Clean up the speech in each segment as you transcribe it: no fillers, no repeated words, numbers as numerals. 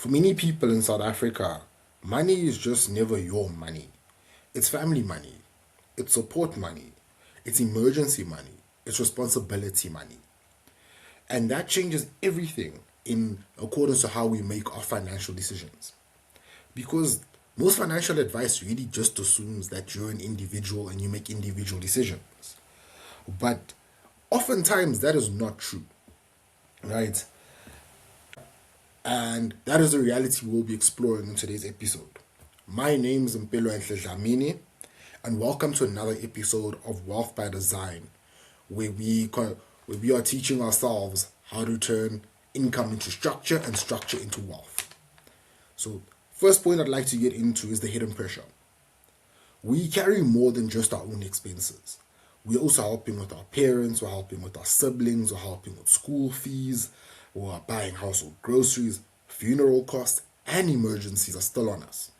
For many people in South Africa, money is just never your money. It's family money, it's support money, it's emergency money, it's responsibility money. And that changes everything in accordance to how we make our financial decisions. Because most financial advice really just assumes that you're an individual and you make individual decisions. But oftentimes that is not true, right? And that is the reality we'll be exploring in today's episode. My name is Mpelo Dlamini, and welcome to another episode of Wealth by Design, where we are teaching ourselves how to turn income into structure and structure into wealth. So, first point I'd like to get into is the hidden pressure. We carry more than just our own expenses. We're also helping with our parents, we're helping with our siblings, we're helping with school fees, we're buying household groceries, funeral costs, and emergencies are still on us.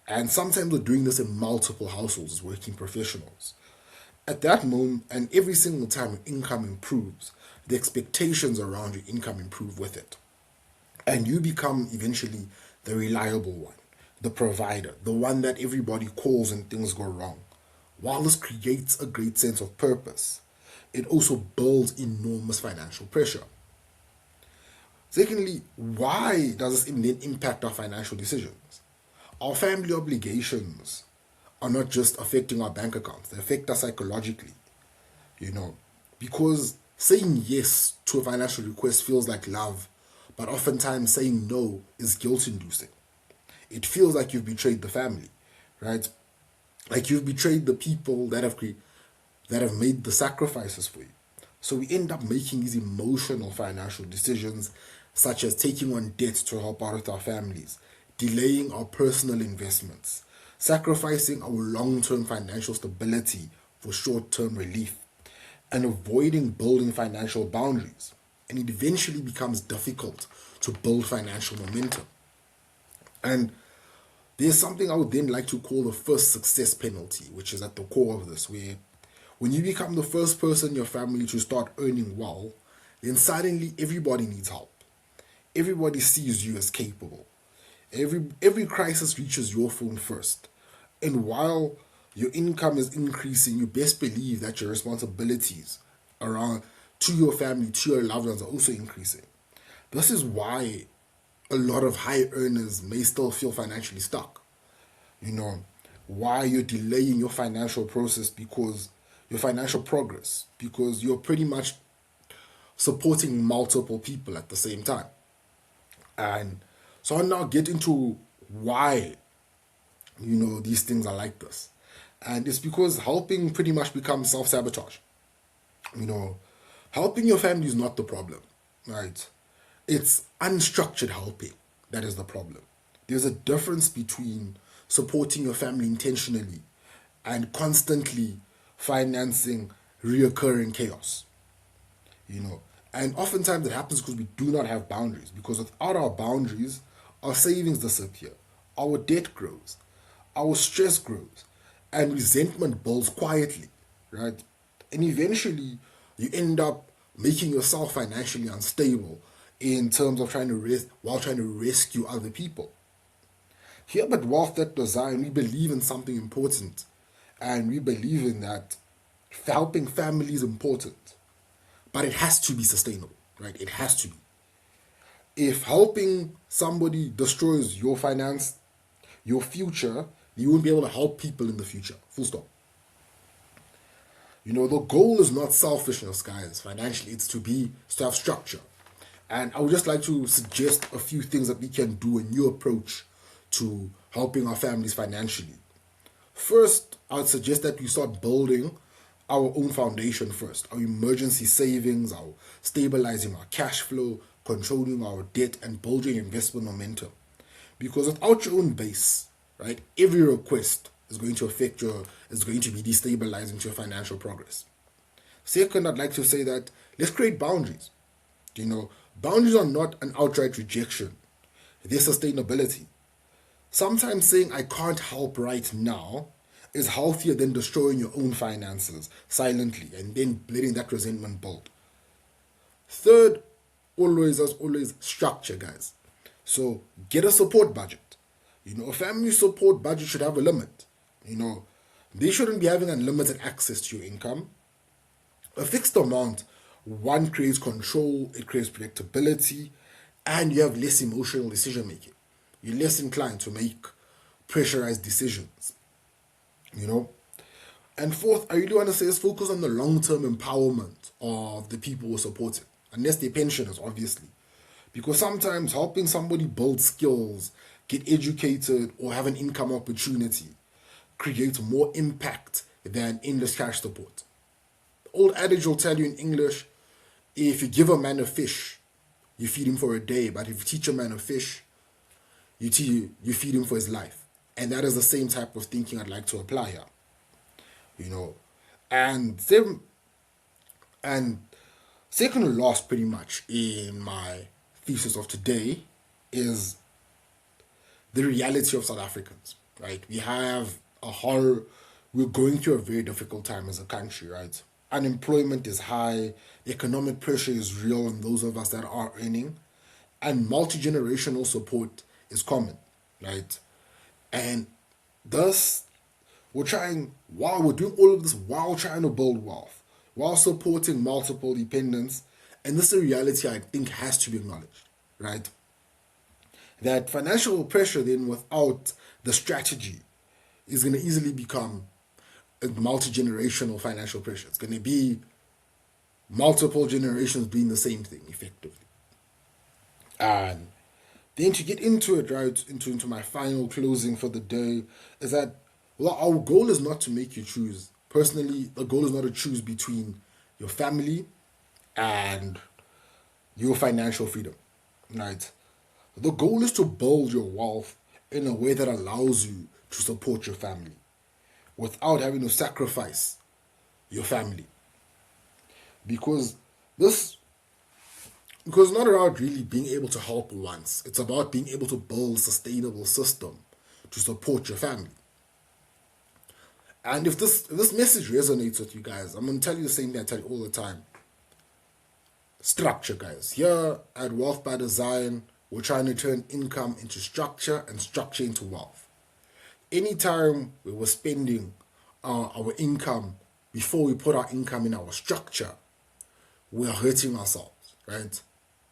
And sometimes we're doing this in multiple households as working professionals. At that moment, and every single time your income improves, the expectations around your income improve with it. And you become eventually the reliable one, the provider, the one that everybody calls when things go wrong. While this creates a great sense of purpose, it also builds enormous financial pressure. Secondly, why does this then impact our financial decisions? Our family obligations are not just affecting our bank accounts, they affect us psychologically, because saying yes to a financial request feels like love, but oftentimes saying no is guilt-inducing. It feels like you've betrayed the family, right? Like you've betrayed the people that have made the sacrifices for you. So we end up making these emotional financial decisions, such as taking on debt to help out with our families, delaying our personal investments, sacrificing our long-term financial stability for short-term relief, and avoiding building financial boundaries. And it eventually becomes difficult to build financial momentum. And there's something I would then like to call the first success penalty, which is at the core of this, where when you become the first person in your family to start earning well, then suddenly everybody needs help. Everybody sees you as capable. Every crisis reaches your phone first. And while your income is increasing, you best believe that your responsibilities around to your family, to your loved ones are also increasing. This is why a lot of high earners may still feel financially stuck. Why you're delaying your financial process because your financial progress, because you're pretty much supporting multiple people at the same time. And so I'll now get into why, these things are like this. And it's because helping pretty much becomes self-sabotage. Helping your family is not the problem, right? It's unstructured helping that is the problem. There's a difference between supporting your family intentionally and constantly financing reoccurring chaos. And oftentimes it happens because we do not have boundaries. Because without our boundaries, our savings disappear, our debt grows, our stress grows, and resentment builds quietly, right? And eventually, you end up making yourself financially unstable in terms of trying to rescue other people. Here at Wealth by Design, we believe in something important, and we believe in that helping family is important, but it has to be sustainable, right? It has to be. If helping somebody destroys your finance, your future, you won't be able to help people in the future. Full stop. The goal is not selfishness, guys. Financially, it's to have structure. And I would just like to suggest a few things that we can do in your approach to helping our families financially. First, I would suggest that we start building our own foundation first. Our emergency savings, our stabilizing our cash flow, controlling our debt, and building investment momentum. Because without your own base, right, every request is going to be destabilizing to your financial progress. Second, I'd like to say that let's create boundaries. Boundaries are not an outright rejection. They're sustainability. Sometimes saying I can't help right now is healthier than destroying your own finances silently and then letting that resentment build. Third, always, as always, structure, guys. So get a support budget. A family support budget should have a limit. They shouldn't be having unlimited access to your income. A fixed amount, one, creates control, it creates predictability, and you have less emotional decision making. You're less inclined to make pressurized decisions, you know. And fourth, I really want to say is focus on the long term empowerment of the people we're supporting, unless they're pensioners, obviously. Because sometimes helping somebody build skills, get educated, or have an income opportunity creates more impact than endless cash support. The old adage will tell you in English, if you give a man a fish, you feed him for a day, but if you teach a man a fish, you feed him for his life. And that is the same type of thinking I'd like to apply here. And and second to last, pretty much in my thesis of today, is the reality of South Africans. Right, we're going through a very difficult time as a country. Right, unemployment is high, economic pressure is real on those of us that are earning, and multi generational support is common. Right, and thus while we're doing all of this, while trying to build wealth, while supporting multiple dependents, and this is a reality I think has to be acknowledged, right? That financial pressure then without the strategy is going to easily become a multi-generational financial pressure. It's going to be multiple generations doing the same thing effectively. And then to get into it, right, into my final closing for the day, is that, well, our goal is not to make you choose. Personally, the goal is not to choose between your family and your financial freedom, right? The goal is to build your wealth in a way that allows you to support your family without having to sacrifice your family. Because this because it's not about really being able to help once. It's about being able to build a sustainable system to support your family. And if this message resonates with you guys, I'm going to tell you the same thing I tell you all the time. Structure, guys. Here at Wealth by Design, we're trying to turn income into structure and structure into wealth. Anytime we were spending our income before we put our income in our structure, we're hurting ourselves, right?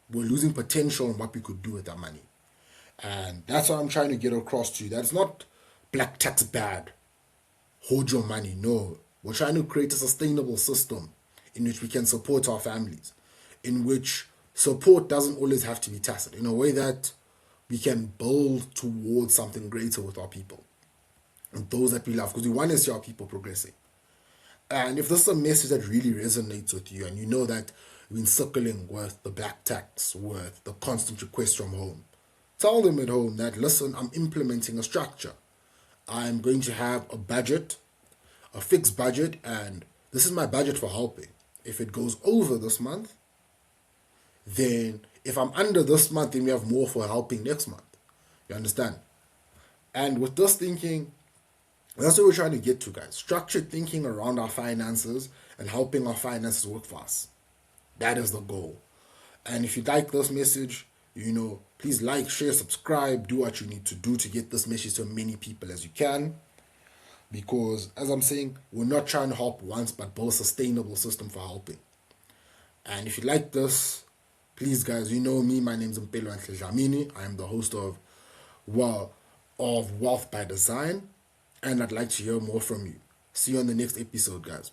We're losing potential in what we could do with our money. And that's what I'm trying to get across to you. That's not black tax bad. Hold your money. No. We're trying to create a sustainable system in which we can support our families, in which support doesn't always have to be tacit, in a way that we can build towards something greater with our people and those that we love, because we want to see our people progressing. And if this is a message that really resonates with you, and you know that you've been circling with the black tax, with the constant requests from home, tell them at home that, listen, I'm implementing a structure. I'm going to have a budget, a fixed budget, and this is my budget for helping. If it goes over this month, then if I'm under this month, then we have more for helping next month. You understand? And with this thinking, that's what we're trying to get to, guys. Structured thinking around our finances and helping our finances work for us. That is the goal. And if you like this message, please like, share, subscribe, do what you need to do to get this message to as many people as you can. Because, as I'm saying, we're not trying to help once, but build a sustainable system for helping. And if you like this, please, guys, you know me. My name is Mpelo Dlamini. I am the host of Wealth by Design, and I'd like to hear more from you. See you on the next episode, guys.